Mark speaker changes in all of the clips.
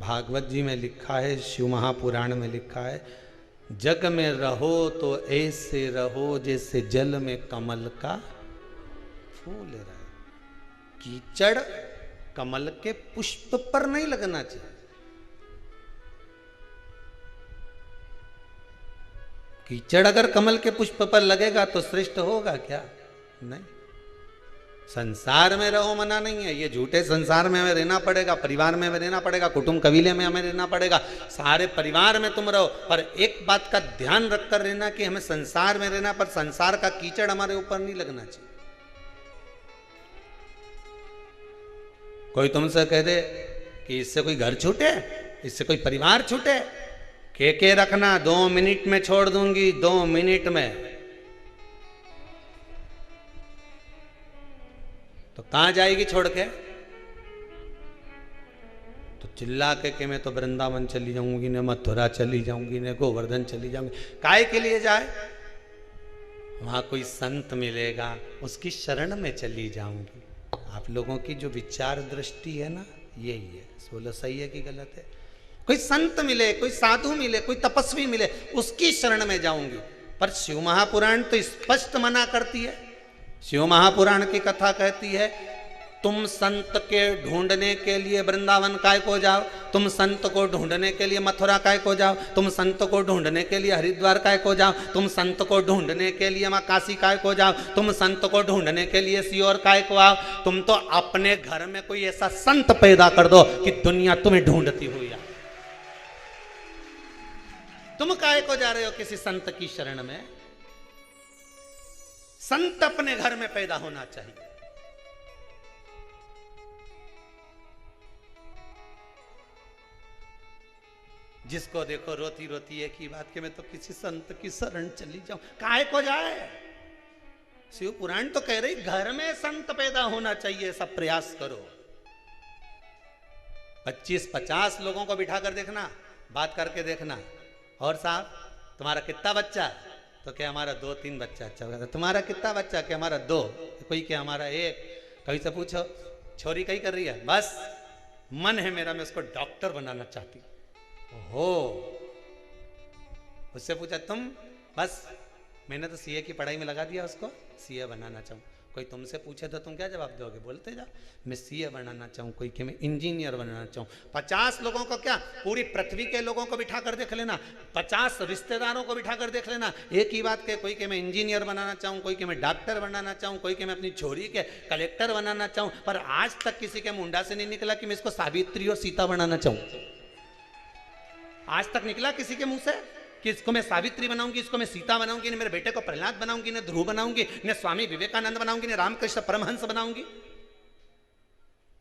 Speaker 1: भागवत जी में लिखा है, शिव महापुराण में लिखा है, जग में रहो तो ऐसे रहो जैसे जल में कमल का फूल रहे। कीचड़ कमल के पुष्प पर नहीं लगना चाहिए। कीचड़ अगर कमल के पुष्प पर लगेगा तो श्रेष्ठ होगा क्या? नहीं। संसार में रहो मना नहीं है, ये झूठे संसार में हमें रहना पड़ेगा, परिवार में हमें रहना पड़ेगा, कुटुंब कबीले में हमें रहना पड़ेगा, सारे परिवार में तुम रहो, पर एक बात का ध्यान रखकर रहना कि हमें संसार में रहना, पर संसार का कीचड़ हमारे ऊपर नहीं लगना चाहिए। कोई तुमसे कह दे कि इससे कोई घर छूटे, इससे कोई परिवार छूटे, के रखना 2 मिनट में छोड़ दूंगी, 2 मिनट में, तो कहां जाएगी छोड़ के? तो चिल्ला के मैं तो वृंदावन चली जाऊंगी, ने मथुरा चली जाऊंगी, ने गोवर्धन चली जाऊंगी। काय के लिए जाए? वहां कोई संत मिलेगा, उसकी शरण में चली जाऊंगी। आप लोगों की जो विचार दृष्टि है ना, यही है। बोलो सही है कि गलत है? कोई संत मिले, कोई साधु मिले, कोई तपस्वी मिले, उसकी शरण में जाऊंगी। पर शिव महापुराण तो स्पष्ट मना करती है। शिव महापुराण की कथा कहती है, तुम संत के ढूंढने के लिए वृंदावन काय को जाओ, तुम संत को ढूंढने के लिए मथुरा काय को जाओ, तुम संत को ढूंढने के लिए हरिद्वार काय को जाओ, तुम संत को ढूंढने के लिए मां काशी काय को जाओ, तुम संत को ढूंढने के लिए सीहोर काय को आओ। तुम तो अपने घर में कोई ऐसा संत पैदा कर दो कि दुनिया तुम्हें ढूंढती हुई आए। तुम काय को जा रहे हो किसी संत की शरण में? संत अपने घर में पैदा होना चाहिए। जिसको देखो रोती रोती एक ही बात कि मैं तो किसी संत की शरण चली जाऊं। काहे को जाए? शिव पुराण तो कह रही घर में संत पैदा होना चाहिए, सब प्रयास करो। 25-50 लोगों को बिठा कर देखना, बात करके देखना, और साहब तुम्हारा कितना बच्चा? तो क्या हमारा 2-3 बच्चा। अच्छा होगा। तुम्हारा कितना बच्चा? क्या हमारा 2। कोई क्या हमारा 1। कभी से पूछो छोरी कहीं कर रही है? बस मन है मेरा, मैं उसको डॉक्टर बनाना चाहती हो। उससे पूछा तुम? बस मैंने तो सीए की पढ़ाई में लगा दिया उसको, सीए बनाना चाहूँ। कोई तुमसे पूछे तो तुम क्या जवाब दोगे? बोलते जाओ मैं सीए बनाना चाहूँ, कोई कि मैं इंजीनियर बनाना चाहूँ। 50 लोगों को क्या, पूरी पृथ्वी के लोगों को बिठा कर देख लेना, 50 रिश्तेदारों को बिठा कर देख लेना, एक ही बात के, कोई कि मैं इंजीनियर बनाना चाहूँ, कोई कि मैं डॉक्टर बनाना चाहूँ, कोई कि मैं अपनी छोरी के कलेक्टर बनाना चाहूँ। पर आज तक किसी के मुंडा से नहीं निकला कि मैं इसको सावित्री और सीता बनाना चाहूँ। आज तक निकला किसी के मुंह से कि इसको मैं सावित्री बनाऊंगी, इसको मैं सीता बनाऊंगी, ने मेरे बेटे को प्रहलाद बनाऊंगी, ने ध्रुव बनाऊंगी, ने स्वामी विवेकानंद बनाऊंगी, ने रामकृष्ण परमहंस बनाऊंगी,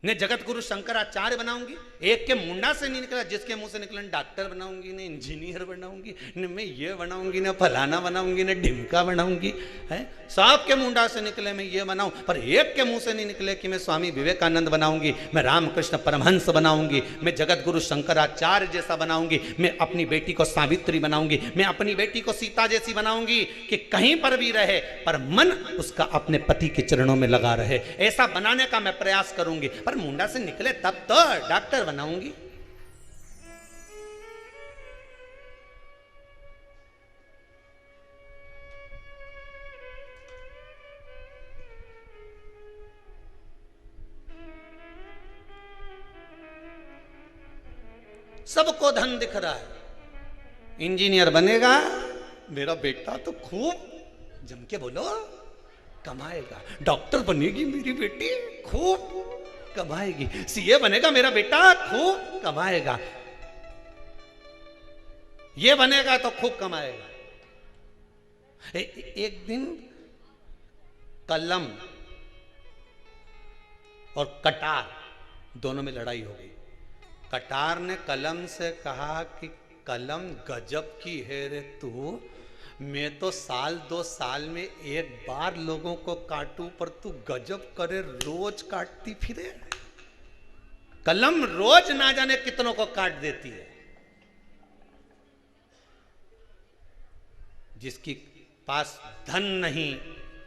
Speaker 1: ने जगत गुरु शंकराचार्य बनाऊंगी? एक के मुंडा से नहीं निकला। जिसके मुंह से निकला डॉक्टर बनाऊंगी, ने इंजीनियर बनाऊंगी, ने मैं ये बनाऊंगी, ने फलाना बनाऊंगी, ने ढिमका बनाऊंगी, है सब के मुंडा से निकले मैं ये बनाऊं। पर एक के मुंह से नहीं निकले कि मैं स्वामी विवेकानंद बनाऊंगी, मैं रामकृष्ण परमहंस बनाऊंगी, मैं जगत गुरु शंकराचार्य जैसा बनाऊंगी, मैं अपनी बेटी को सावित्री बनाऊंगी, मैं अपनी बेटी को सीता जैसी बनाऊंगी कि कहीं पर भी रहे पर मन उसका अपने पति के चरणों में लगा रहे। ऐसा बनाने का मैं प्रयास करूंगी। पर मुंडा से निकले तब तो डॉक्टर बनाऊंगी। सबको धन दिख रहा है, इंजीनियर बनेगा मेरा बेटा तो खूब जम के बोलो कमाएगा, डॉक्टर बनेगी मेरी बेटी खूब कमाएगी, सीए बनेगा मेरा बेटा खूब कमाएगा, ये बनेगा तो खूब कमाएगा। एक दिन कलम और कटार दोनों में लड़ाई हो गई। कटार ने कलम से कहा कि कलम गजब की है रे तू, मैं तो साल 2 साल में एक बार लोगों को काटूं पर तू गजब करे रोज काटती फिरे। कलम रोज ना जाने कितनों को काट देती है। जिसकी पास धन नहीं,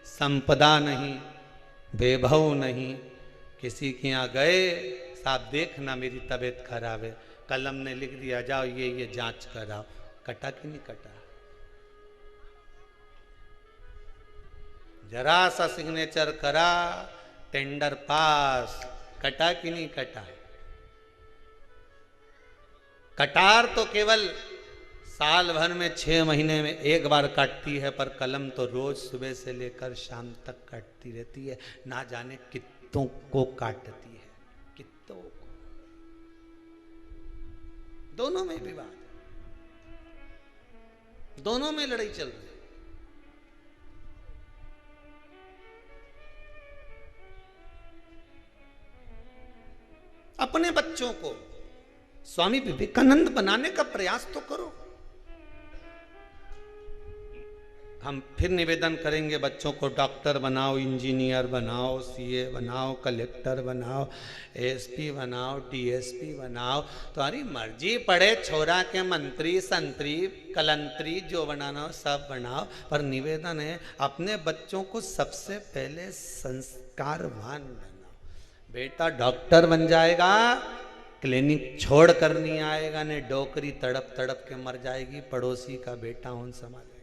Speaker 1: संपदा नहीं, वैभव नहीं, किसी के यहां गए साहब देखना मेरी तबीयत खराब है, कलम ने लिख दिया जाओ ये जांच कराओ, कटा कि नहीं कटा? जरा सा सिग्नेचर करा, टेंडर पास, कटा कि नहीं कटा? कटार तो केवल साल भर में 6 महीने में एक बार काटती है, पर कलम तो रोज सुबह से लेकर शाम तक काटती रहती है। ना जाने कितनों को काटती है, कितनों को। दोनों में विवाद है, दोनों में लड़ाई चल रही है। अपने बच्चों को स्वामी विवेकानंद बनाने का प्रयास तो करो। हम फिर निवेदन करेंगे, बच्चों को डॉक्टर बनाओ, इंजीनियर बनाओ, सीए बनाओ, कलेक्टर बनाओ, एसपी बनाओ, डीएसपी बनाओ, तुम्हारी मर्जी, पढ़े छोरा के मंत्री संतरी कलंतरी जो बनाना हो सब बनाओ। पर निवेदन है, अपने बच्चों को सबसे पहले संस्कारवान बनाओ। बेटा डॉक्टर बन जाएगा, क्लिनिक छोड़ कर नहीं आएगा, ने डोकरी तड़प तड़प के मर जाएगी, पड़ोसी का बेटा उन संभाल।